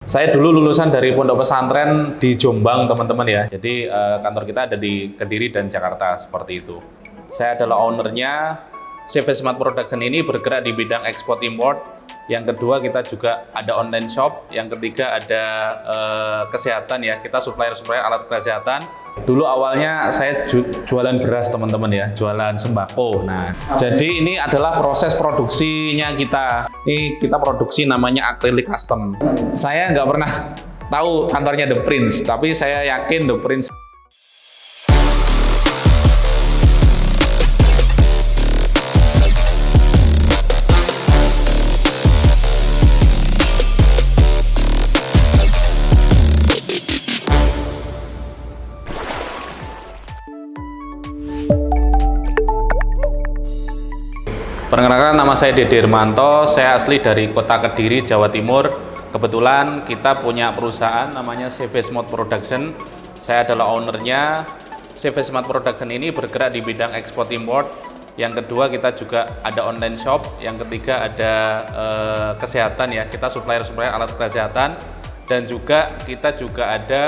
Saya dulu lulusan dari pondok pesantren di Jombang, teman-teman ya. Jadi kantor kita ada di Kediri dan Jakarta, seperti itu. Saya adalah ownernya. CV Smart Production ini bergerak di bidang ekspor import. Yang kedua, kita juga ada online shop. Yang ketiga, ada kesehatan ya. Kita supplier alat kesehatan. Dulu awalnya saya jualan beras, teman-teman ya, jualan sembako. Nah, jadi ini adalah proses produksinya kita. Ini kita produksi namanya acrylic custom. Saya nggak pernah tahu kantornya The Prince, tapi saya yakin The Prince. Perkenalkan, nama saya Dede Irmanto, saya asli dari kota Kediri, Jawa Timur. Kebetulan kita punya perusahaan namanya CV Smart Production. Saya adalah ownernya. CV Smart Production ini bergerak di bidang ekspor import. Yang kedua, kita juga ada online shop. Yang ketiga, ada kesehatan ya, kita supplier alat kesehatan. Dan juga kita juga ada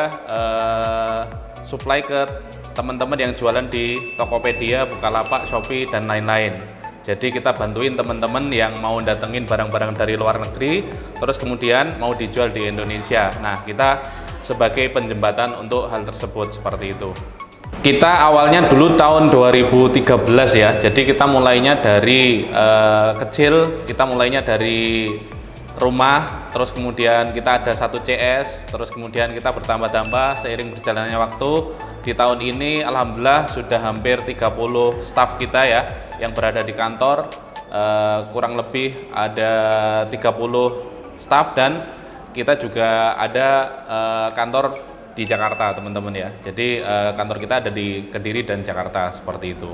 supply ke teman-teman yang jualan di Tokopedia, Bukalapak, Shopee, dan lain-lain. Jadi kita bantuin teman-teman yang mau datengin barang-barang dari luar negeri, terus kemudian mau dijual di Indonesia. Nah, kita sebagai penjembatan untuk hal tersebut, seperti itu. Kita awalnya dulu tahun 2013 ya, jadi kita mulainya dari kecil, kita mulainya dari rumah, terus kemudian kita ada 1 CS, terus kemudian kita bertambah-tambah seiring berjalannya waktu. Di tahun ini alhamdulillah sudah hampir 30 staff kita ya yang berada di kantor, kurang lebih ada 30 staff, dan kita juga ada kantor di Jakarta, teman-teman ya. Jadi kantor kita ada di Kediri dan Jakarta, seperti itu.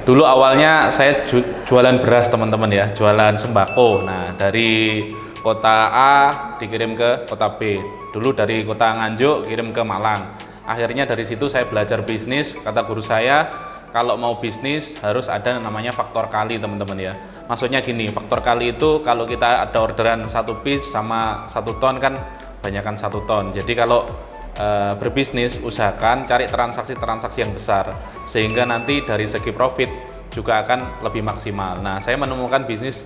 Dulu awalnya saya jualan beras, teman-teman ya, jualan sembako. Nah, dari kota A dikirim ke kota B. Dulu dari kota Nganjuk kirim ke Malang. Akhirnya dari situ saya belajar bisnis. Kata guru saya, kalau mau bisnis harus ada namanya faktor kali, teman-teman ya. Maksudnya gini, faktor kali itu kalau kita ada orderan 1 piece sama 1 ton kan banyakkan 1 ton. Jadi kalau berbisnis usahakan cari transaksi-transaksi yang besar, sehingga nanti dari segi profit juga akan lebih maksimal. Nah, saya menemukan bisnis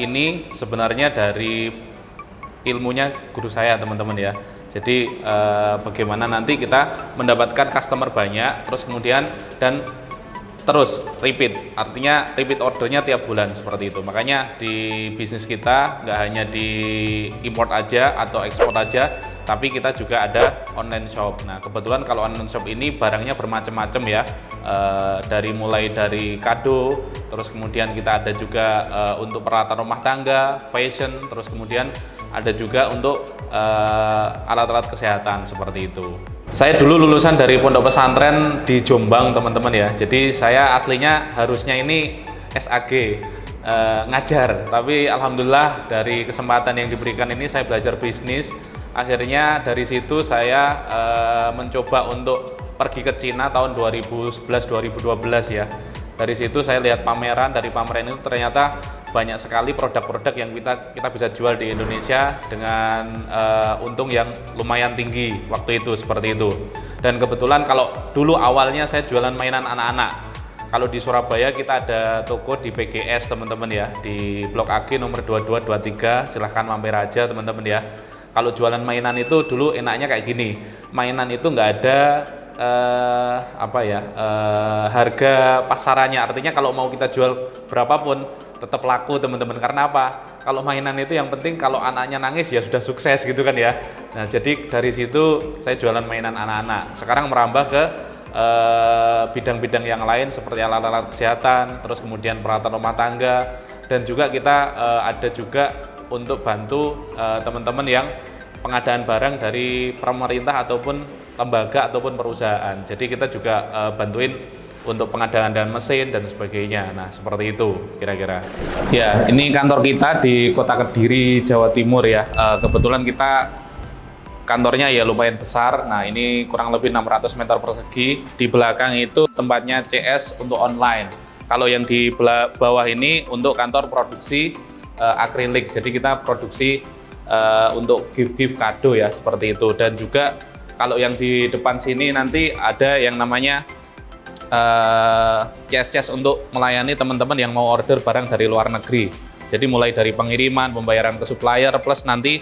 ini sebenarnya dari ilmunya guru saya, teman-teman ya. Jadi bagaimana nanti kita mendapatkan customer banyak, terus kemudian dan terus repeat, artinya repeat ordernya tiap bulan, seperti itu. Makanya di bisnis kita nggak hanya di import aja atau ekspor aja, tapi kita juga ada online shop. Nah, kebetulan kalau online shop ini barangnya bermacam-macam ya, mulai dari kado, terus kemudian kita ada juga untuk peralatan rumah tangga, fashion, terus kemudian ada juga untuk alat-alat kesehatan, seperti itu. Saya dulu lulusan dari pondok pesantren di Jombang, teman-teman ya. Jadi saya aslinya harusnya ini SAG, ngajar, tapi alhamdulillah dari kesempatan yang diberikan ini saya belajar bisnis. Akhirnya dari situ saya mencoba untuk pergi ke Cina tahun 2011-2012 ya. Dari situ saya lihat pameran, dari pameran itu ternyata banyak sekali produk-produk yang kita bisa jual di Indonesia dengan untung yang lumayan tinggi waktu itu, seperti itu. Dan kebetulan kalau dulu awalnya saya jualan mainan anak-anak. Kalau di Surabaya kita ada toko di PGS, teman-teman ya, di Blok AG nomor 2223, silahkan mampir aja, teman-teman ya. Kalau jualan mainan itu dulu enaknya kayak gini, mainan itu nggak ada harga pasarannya, artinya kalau mau kita jual berapapun tetap laku, teman-teman. Karena apa? Kalau mainan itu yang penting kalau anaknya nangis ya sudah sukses gitu kan ya. Nah, jadi dari situ saya jualan mainan anak-anak. Sekarang merambah ke bidang-bidang yang lain seperti alat-alat kesehatan, terus kemudian peralatan rumah tangga, dan juga kita ada juga untuk bantu teman-teman yang pengadaan barang dari pemerintah ataupun lembaga ataupun perusahaan. Jadi kita juga bantuin untuk pengadaan dan mesin dan sebagainya. Nah, seperti itu kira-kira. Ya, ini kantor kita di Kota Kediri, Jawa Timur ya. Kebetulan kita kantornya ya lumayan besar. Nah, ini kurang lebih 600 meter persegi. Di belakang itu tempatnya CS untuk online. Kalau yang di bawah ini untuk kantor produksi akrilik. Jadi kita produksi untuk gift kado ya, seperti itu. Dan juga kalau yang di depan sini nanti ada yang namanya CS untuk melayani teman-teman yang mau order barang dari luar negeri. Jadi mulai dari pengiriman, pembayaran ke supplier, plus nanti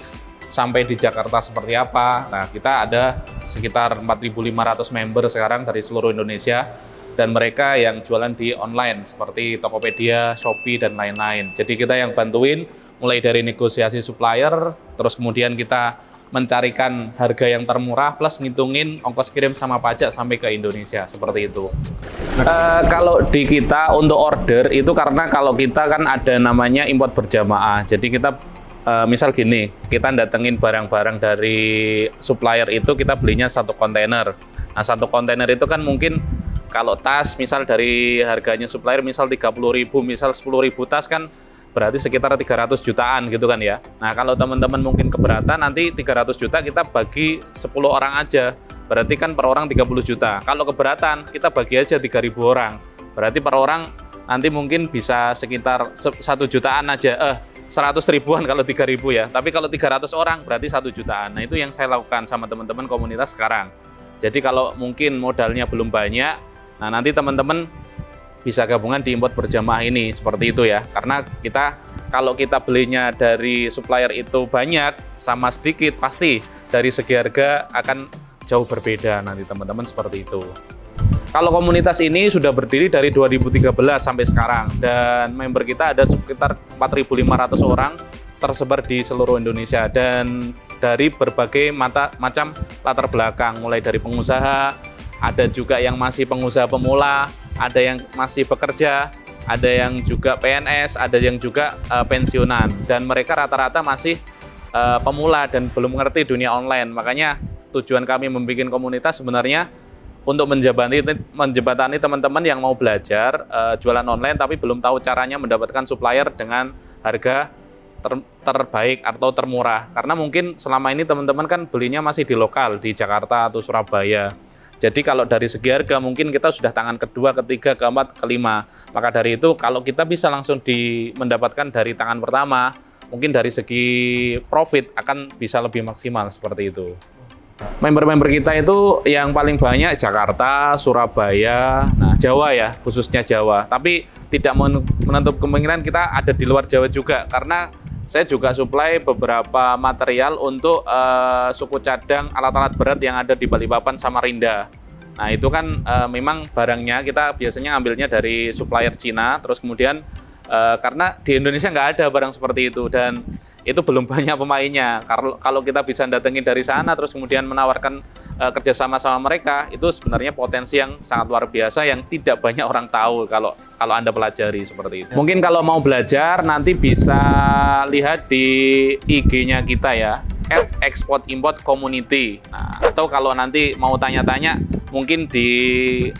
sampai di Jakarta seperti apa. Nah, kita ada sekitar 4.500 member sekarang dari seluruh Indonesia, dan mereka yang jualan di online seperti Tokopedia, Shopee, dan lain-lain. Jadi kita yang bantuin mulai dari negosiasi supplier, terus kemudian kita mencarikan harga yang termurah, plus ngitungin ongkos kirim sama pajak sampai ke Indonesia, seperti itu. Kalau di kita untuk order itu, karena kalau kita kan ada namanya import berjamaah, jadi kita misal gini, kita datengin barang-barang dari supplier itu, kita belinya 1 kontainer. Nah, 1 kontainer itu kan mungkin kalau tas misal dari harganya supplier misal 30.000, misal 10.000 tas kan berarti sekitar 300 jutaan gitu kan ya. Nah, kalau teman-teman mungkin keberatan, nanti 300 juta kita bagi 10 orang aja. Berarti kan per orang 30 juta. Kalau keberatan, kita bagi aja 3.000 orang. Berarti per orang nanti mungkin bisa sekitar 1 jutaan aja. 100 ribuan kalau 3.000 ya. Tapi kalau 300 orang berarti 1 jutaan. Nah, itu yang saya lakukan sama teman-teman komunitas sekarang. Jadi kalau mungkin modalnya belum banyak, nah nanti teman-teman bisa gabungan di import berjamaah ini, seperti itu ya. Karena kalau kita belinya dari supplier itu banyak sama sedikit, pasti dari segi harga akan jauh berbeda nanti teman-teman, seperti itu. Kalau komunitas ini sudah berdiri dari 2013 sampai sekarang, dan member kita ada sekitar 4.500 orang tersebar di seluruh Indonesia, dan dari berbagai macam latar belakang, mulai dari pengusaha, ada juga yang masih pengusaha pemula, ada yang masih bekerja, ada yang juga PNS, ada yang juga pensiunan, dan mereka rata-rata masih pemula dan belum mengerti dunia online. Makanya tujuan kami membuat komunitas sebenarnya untuk menjembatani teman-teman yang mau belajar jualan online tapi belum tahu caranya mendapatkan supplier dengan harga terbaik atau termurah. Karena mungkin selama ini teman-teman kan belinya masih di lokal, di Jakarta atau Surabaya. Jadi kalau dari segi harga mungkin kita sudah tangan kedua, ketiga, keempat, kelima. Maka dari itu kalau kita bisa langsung mendapatkan dari tangan pertama, mungkin dari segi profit akan bisa lebih maksimal, seperti itu. Member-member kita itu yang paling banyak Jakarta, Surabaya, nah Jawa ya, khususnya Jawa. Tapi tidak menutup kemungkinan kita ada di luar Jawa juga, karena saya juga supply beberapa material untuk suku cadang alat-alat berat yang ada di Balikpapan, Samarinda. Nah, itu kan memang barangnya kita biasanya ambilnya dari supplier Cina, terus kemudian karena di Indonesia nggak ada barang seperti itu, dan itu belum banyak pemainnya. Kalau kita bisa datengin dari sana, terus kemudian menawarkan kerjasama sama mereka, itu sebenarnya potensi yang sangat luar biasa yang tidak banyak orang tahu kalau Anda pelajari, seperti itu. Mungkin kalau mau belajar nanti bisa lihat di IG-nya kita ya, @export-import-community. Nah, atau kalau nanti mau tanya-tanya, mungkin di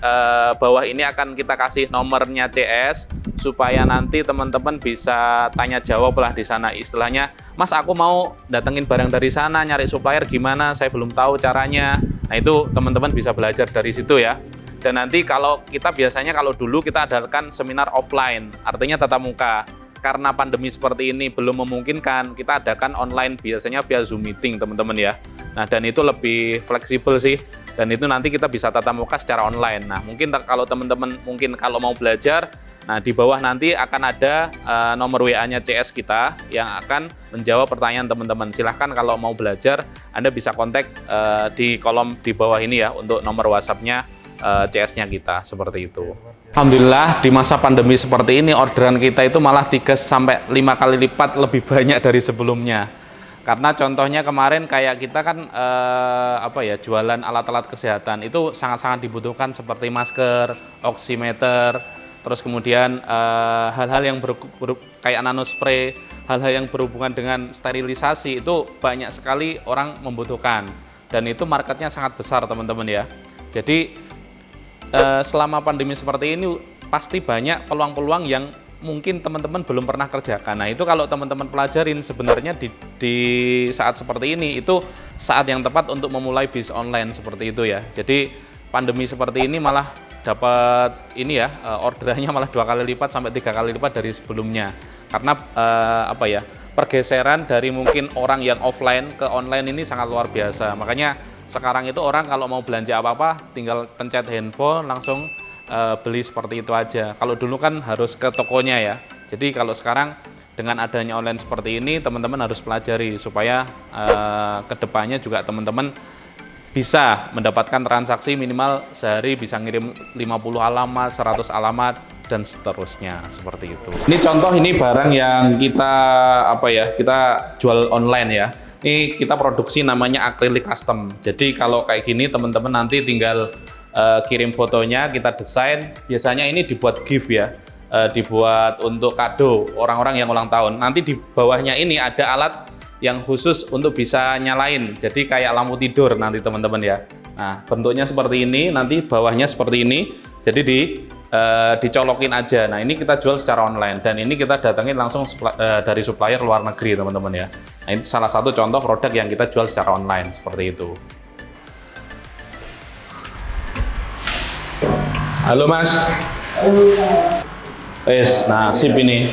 bawah ini akan kita kasih nomornya CS, supaya nanti teman-teman bisa tanya jawab lah di sana. Istilahnya, Mas, aku mau datengin barang dari sana, nyari supplier gimana, saya belum tahu caranya. Nah, itu teman-teman bisa belajar dari situ ya. Dan nanti kalau kita biasanya, kalau dulu kita adakan seminar offline, artinya tatap muka. Karena pandemi seperti ini belum memungkinkan, kita adakan online, biasanya via Zoom meeting teman-teman ya. Nah, dan itu lebih fleksibel sih. Dan itu nanti kita bisa tatap muka secara online. Nah, mungkin kalau teman-teman mungkin kalau mau belajar, nah di bawah nanti akan ada nomor WA-nya CS kita yang akan menjawab pertanyaan teman-teman. Silahkan kalau mau belajar, Anda bisa kontak di kolom di bawah ini ya untuk nomor WhatsApp-nya CS-nya kita, seperti itu. Alhamdulillah di masa pandemi seperti ini orderan kita itu malah 3-5 kali lipat lebih banyak dari sebelumnya. Karena contohnya kemarin kayak kita kan jualan alat-alat kesehatan itu sangat-sangat dibutuhkan seperti masker, oximeter, terus kemudian hal-hal yang kayak nanospray, hal-hal yang berhubungan dengan sterilisasi itu banyak sekali orang membutuhkan, dan itu marketnya sangat besar teman-teman ya. Jadi selama pandemi seperti ini pasti banyak peluang-peluang yang mungkin teman-teman belum pernah kerjakan. Nah, itu kalau teman-teman pelajarin sebenarnya di saat seperti ini, itu saat yang tepat untuk memulai bisnis online seperti itu ya. Jadi pandemi seperti ini malah dapat ini ya, orderannya malah 2 kali lipat sampai 3 kali lipat dari sebelumnya. Karena pergeseran dari mungkin orang yang offline ke online ini sangat luar biasa. Makanya sekarang itu orang kalau mau belanja apa-apa tinggal pencet handphone langsung beli seperti itu aja. Kalau dulu kan harus ke tokonya ya. Jadi kalau sekarang dengan adanya online seperti ini, teman-teman harus pelajari supaya kedepannya juga teman-teman bisa mendapatkan transaksi minimal sehari bisa ngirim 50 alamat, 100 alamat dan seterusnya seperti itu. Ini contoh, ini barang yang kita kita jual online ya. Ini kita produksi namanya acrylic custom. Jadi kalau kayak gini teman-teman nanti tinggal kirim fotonya, kita desain. Biasanya ini dibuat gift ya. Dibuat untuk kado orang-orang yang ulang tahun. Nanti di bawahnya ini ada alat yang khusus untuk bisa nyalain, jadi kayak lampu tidur nanti teman-teman ya. Nah bentuknya seperti ini, nanti bawahnya seperti ini, jadi dicolokin aja. Nah ini kita jual secara online dan ini kita datengin langsung dari supplier luar negeri teman-teman ya. Nah ini salah satu contoh produk yang kita jual secara online seperti itu. Halo Mas. Nah sip ini.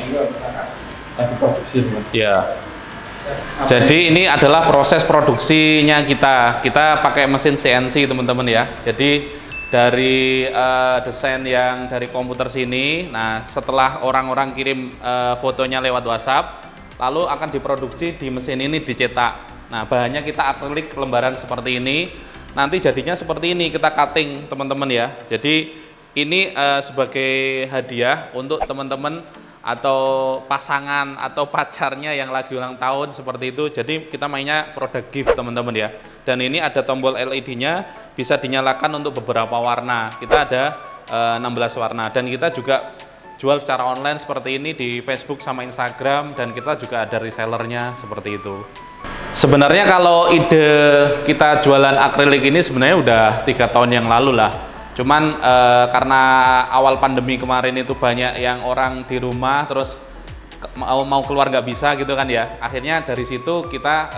Ya. Jadi ini adalah proses produksinya kita pakai mesin CNC teman-teman ya. Jadi dari desain yang dari komputer sini, nah setelah orang-orang kirim fotonya lewat WhatsApp, lalu akan diproduksi di mesin ini, dicetak. Nah bahannya kita akrilik lembaran seperti ini, nanti jadinya seperti ini, kita cutting teman-teman ya. Jadi ini sebagai hadiah untuk teman-teman atau pasangan atau pacarnya yang lagi ulang tahun seperti itu. Jadi kita mainnya produk gift teman-teman ya. Dan ini ada tombol LED-nya, bisa dinyalakan untuk beberapa warna. Kita ada 16 warna dan kita juga jual secara online seperti ini di Facebook sama Instagram, dan kita juga ada resellernya seperti itu. Sebenarnya kalau ide kita jualan akrilik ini sebenarnya udah 3 tahun yang lalu lah. Cuman karena awal pandemi kemarin itu banyak yang orang di rumah, terus mau keluar nggak bisa gitu kan ya. Akhirnya dari situ kita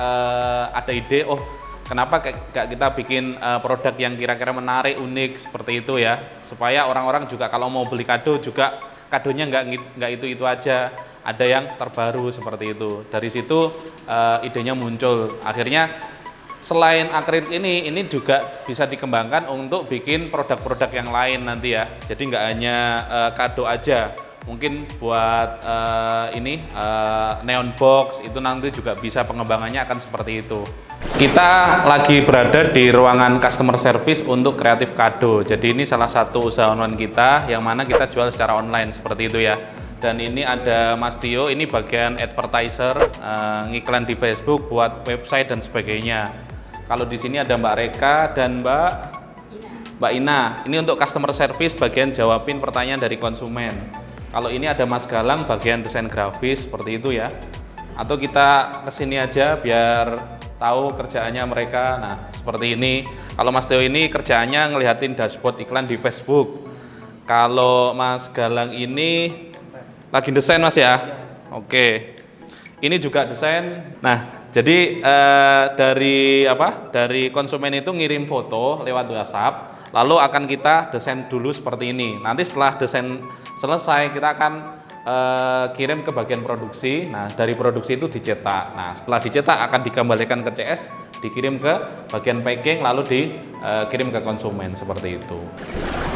ada ide, oh kenapa nggak kita bikin produk yang kira-kira menarik, unik seperti itu ya. Supaya orang-orang juga kalau mau beli kado juga kadonya nggak itu aja, ada yang terbaru seperti itu. Dari situ idenya muncul. Akhirnya selain akrilik ini juga bisa dikembangkan untuk bikin produk-produk yang lain nanti ya. Jadi nggak hanya kado aja, mungkin buat neon box itu nanti juga bisa, pengembangannya akan seperti itu. Kita lagi berada di ruangan customer service untuk kreatif kado. Jadi ini salah satu usaha online kita yang mana kita jual secara online seperti itu ya. Dan ini ada Mas Tio, ini bagian advertiser, ngiklan di Facebook buat website dan sebagainya. Kalau di sini ada Mbak Reka dan Mbak Ina. Ini untuk customer service, bagian jawabin pertanyaan dari konsumen. Kalau ini ada Mas Galang, bagian desain grafis seperti itu ya. Atau kita kesini aja biar tahu kerjaannya mereka. Nah seperti ini. Kalau Mas Tio ini kerjaannya ngelihatin dashboard iklan di Facebook. Kalau Mas Galang ini lagi desain Mas ya. Oke. Ini juga desain. Nah jadi dari konsumen itu ngirim foto lewat WhatsApp, lalu akan kita desain dulu seperti ini. Nanti setelah desain selesai kita akan kirim ke bagian produksi. Nah dari produksi itu dicetak. Nah setelah dicetak akan dikembalikan ke CS, dikirim ke bagian packing, lalu dikirim ke konsumen seperti itu.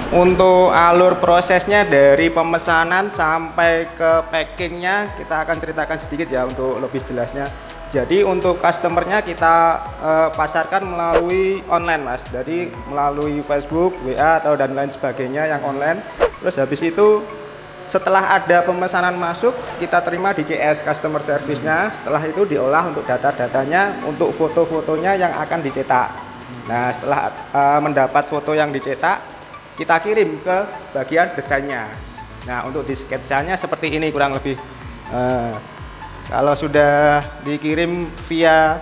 Untuk alur prosesnya dari pemesanan sampai ke packingnya kita akan ceritakan sedikit ya untuk lebih jelasnya. Jadi untuk customernya kita pasarkan melalui online Mas, jadi melalui Facebook, WA atau dan lain sebagainya yang online. Terus habis itu setelah ada pemesanan masuk kita terima di CS customer service-nya. Setelah itu diolah untuk data-datanya, untuk foto-fotonya yang akan dicetak. Nah setelah mendapat foto yang dicetak kita kirim ke bagian desainnya. Nah untuk di sketsanya seperti ini kurang lebih. Kalau sudah dikirim via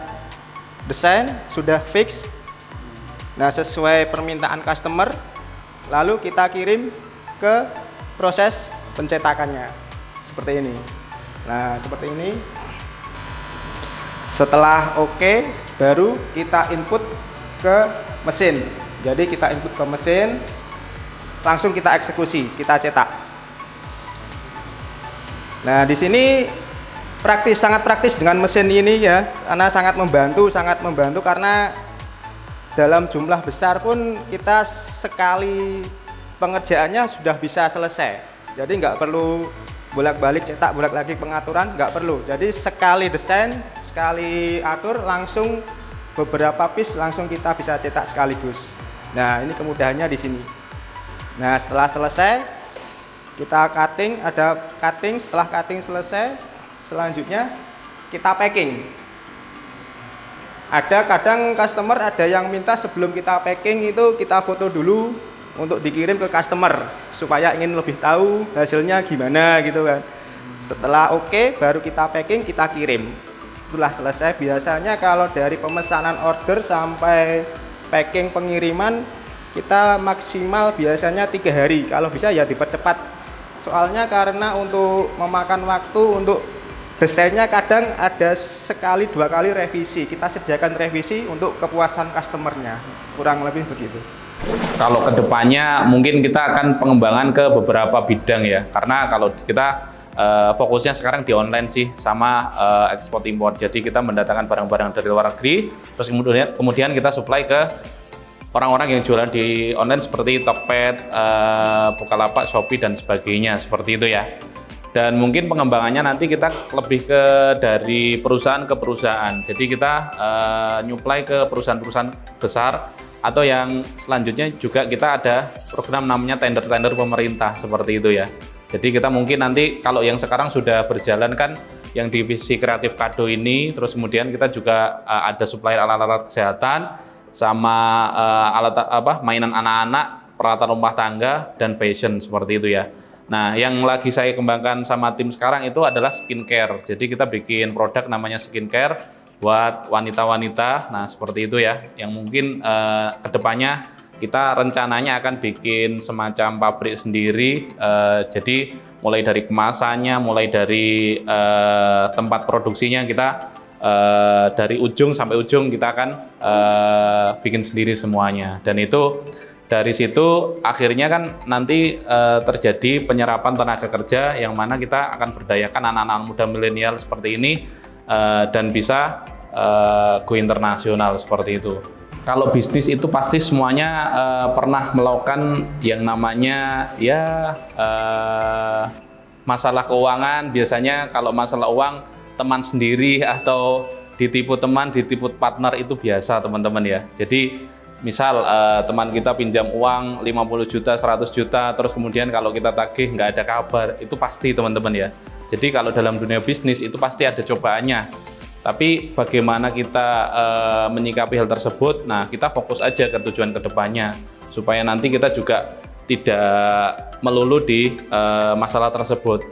desain sudah fix, nah sesuai permintaan customer, lalu kita kirim ke proses pencetakannya seperti ini. Nah seperti ini. Setelah oke, baru kita input ke mesin. Jadi kita input ke mesin, langsung kita eksekusi, kita cetak. Nah di sini Praktis, sangat praktis dengan mesin ini ya, karena sangat membantu karena dalam jumlah besar pun kita sekali pengerjaannya sudah bisa selesai. Jadi nggak perlu bolak-balik cetak, bolak-balik pengaturan, nggak perlu. Jadi sekali desain, sekali atur, langsung beberapa piece langsung kita bisa cetak sekaligus. Nah, ini kemudahannya di sini. Nah, setelah selesai kita cutting, ada cutting, setelah cutting selesai selanjutnya kita packing. Ada kadang customer ada yang minta sebelum kita packing itu kita foto dulu untuk dikirim ke customer supaya ingin lebih tahu hasilnya gimana gitu kan. Setelah oke, baru kita packing, kita kirim. Itulah selesai. Biasanya kalau dari pemesanan order sampai packing pengiriman kita maksimal biasanya 3 hari. Kalau bisa ya dipercepat. Soalnya karena untuk memakan waktu untuk desainnya kadang ada sekali 2 kali revisi. Kita sediakan revisi untuk kepuasan customernya. Kurang lebih begitu. Kalau kedepannya mungkin kita akan pengembangan ke beberapa bidang ya. Karena kalau kita fokusnya sekarang di online sih sama ekspor impor. Jadi kita mendatangkan barang-barang dari luar negeri, terus kemudian kita supply ke orang-orang yang jualan di online seperti Tokped, Bukalapak, Shopee dan sebagainya seperti itu ya. Dan mungkin pengembangannya nanti kita lebih ke dari perusahaan ke perusahaan. Jadi kita nyuplai ke perusahaan-perusahaan besar atau yang selanjutnya juga kita ada program namanya tender-tender pemerintah seperti itu ya. Jadi kita mungkin nanti kalau yang sekarang sudah berjalan kan yang divisi kreatif kado ini, terus kemudian kita juga ada supplier alat-alat kesehatan sama mainan anak-anak, peralatan rumah tangga dan fashion seperti itu ya. Nah, yang lagi saya kembangkan sama tim sekarang itu adalah skincare. Jadi kita bikin produk namanya skincare buat wanita-wanita. Nah, seperti itu ya. Yang mungkin kedepannya kita rencananya akan bikin semacam pabrik sendiri. Jadi mulai dari kemasannya, mulai dari tempat produksinya kita dari ujung sampai ujung kita akan bikin sendiri semuanya. Dan itu dari situ akhirnya kan nanti terjadi penyerapan tenaga kerja yang mana kita akan berdayakan anak-anak muda milenial seperti ini dan bisa go internasional seperti itu. Kalau bisnis itu pasti semuanya pernah melakukan yang namanya ya masalah keuangan. Biasanya kalau masalah uang teman sendiri atau ditipu teman, ditipu partner itu biasa teman-teman ya. Jadi misal teman kita pinjam uang 50 juta, 100 juta, terus kemudian kalau kita tagih nggak ada kabar, itu pasti teman-teman ya. Jadi kalau dalam dunia bisnis itu pasti ada cobaannya. Tapi bagaimana kita menyikapi hal tersebut, nah kita fokus aja ke tujuan kedepannya, supaya nanti kita juga tidak melulu di masalah tersebut.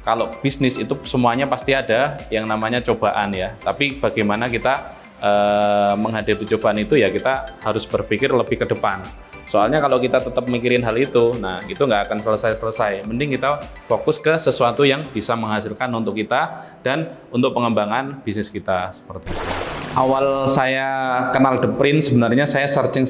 Kalau bisnis itu semuanya pasti ada yang namanya cobaan ya, tapi bagaimana kita menghadapi cobaan itu ya kita harus berpikir lebih ke depan. Soalnya kalau kita tetap mikirin hal itu, nah itu nggak akan selesai-selesai. Mending kita fokus ke sesuatu yang bisa menghasilkan untuk kita dan untuk pengembangan bisnis kita seperti itu. Awal saya kenal The Prince sebenarnya saya searching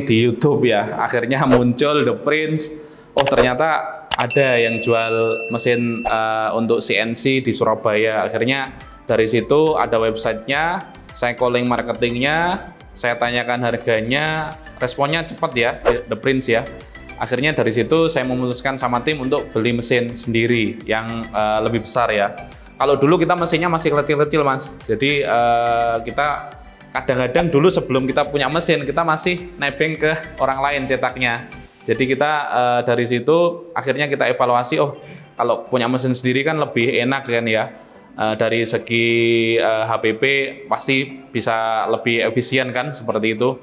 di YouTube ya. Akhirnya muncul The Prince. Oh ternyata ada yang jual mesin untuk CNC di Surabaya. Akhirnya dari situ ada websitenya. Saya calling marketingnya, saya tanyakan harganya, responnya cepat ya, The Prince ya. Akhirnya dari situ saya memutuskan sama tim untuk beli mesin sendiri yang lebih besar ya. Kalau dulu kita mesinnya masih kecil-kecil mas, jadi kita kadang-kadang dulu sebelum kita punya mesin, kita masih nebeng ke orang lain cetaknya. Jadi kita dari situ akhirnya kita evaluasi, oh kalau punya mesin sendiri kan lebih enak kan ya. Dari segi HPP pasti bisa lebih efisien kan seperti itu.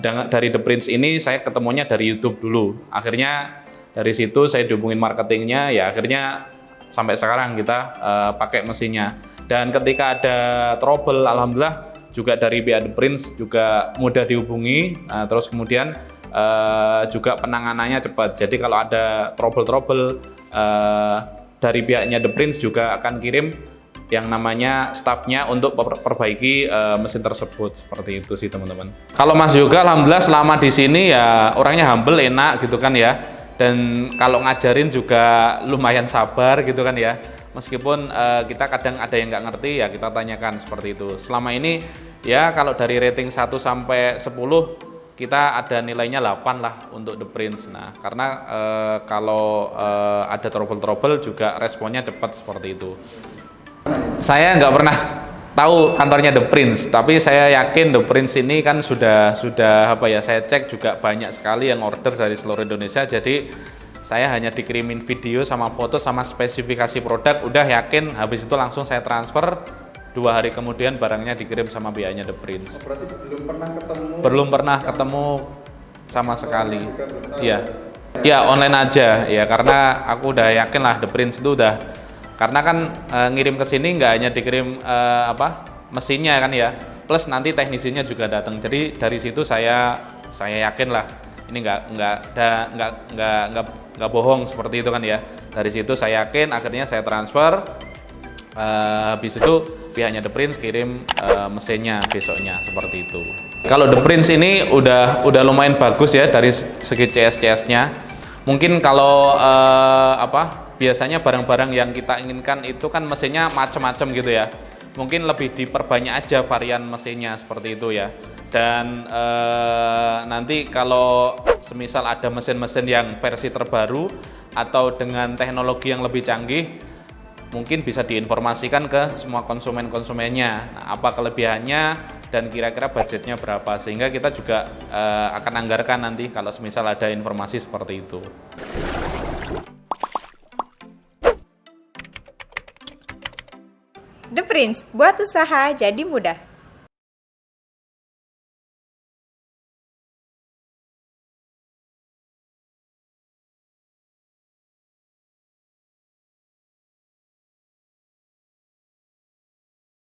Dari The Prince ini saya ketemunya dari YouTube dulu. Akhirnya dari situ saya dihubungin marketingnya, ya akhirnya sampai sekarang kita pakai mesinnya. Dan ketika ada trouble, alhamdulillah juga dari pihak The Prince juga mudah dihubungi. Terus kemudian juga penanganannya cepat. Jadi kalau ada trouble dari pihaknya The Prince juga akan kirim yang namanya staffnya untuk perbaiki mesin tersebut. Seperti itu sih teman-teman. Kalau Mas Yoga alhamdulillah selama di sini ya orangnya humble, enak gitu kan ya. Dan kalau ngajarin juga lumayan sabar gitu kan ya. Meskipun kita kadang ada yang nggak ngerti ya kita tanyakan seperti itu. Selama ini ya kalau dari rating 1 sampai 10 kita ada nilainya 8 lah untuk The Prince. Nah karena kalau ada trouble-trouble juga responnya cepat seperti itu. Saya nggak pernah tahu kantornya The Prince, tapi saya yakin The Prince ini kan sudah apa ya, saya cek juga banyak sekali yang order dari seluruh Indonesia. Jadi saya hanya dikirimin video sama foto sama spesifikasi produk, udah yakin, habis itu langsung saya transfer. 2 hari kemudian barangnya dikirim sama pihaknya The Prince. Berarti belum pernah ketemu? Belum pernah ketemu sama sekali. Iya, ya online aja ya, karena aku udah yakin lah The Prince itu udah, karena kan ngirim ke sini nggak hanya dikirim mesinnya kan ya, plus nanti teknisinya juga datang. Jadi dari situ saya yakin lah ini nggak bohong seperti itu kan ya. Dari situ saya yakin, akhirnya saya transfer. Habis itu pihaknya The Prince kirim mesinnya besoknya seperti itu. Kalau The Prince ini udah lumayan bagus ya dari segi CS-CS-nya. Mungkin kalau biasanya barang-barang yang kita inginkan itu kan mesinnya macam-macam gitu ya. Mungkin lebih diperbanyak aja varian mesinnya seperti itu ya. Dan nanti kalau semisal ada mesin-mesin yang versi terbaru atau dengan teknologi yang lebih canggih, mungkin bisa diinformasikan ke semua konsumen-konsumennya. Nah, apa kelebihannya dan kira-kira budgetnya berapa, sehingga kita juga akan anggarkan nanti kalau semisal ada informasi seperti itu. The Prince, buat usaha jadi mudah.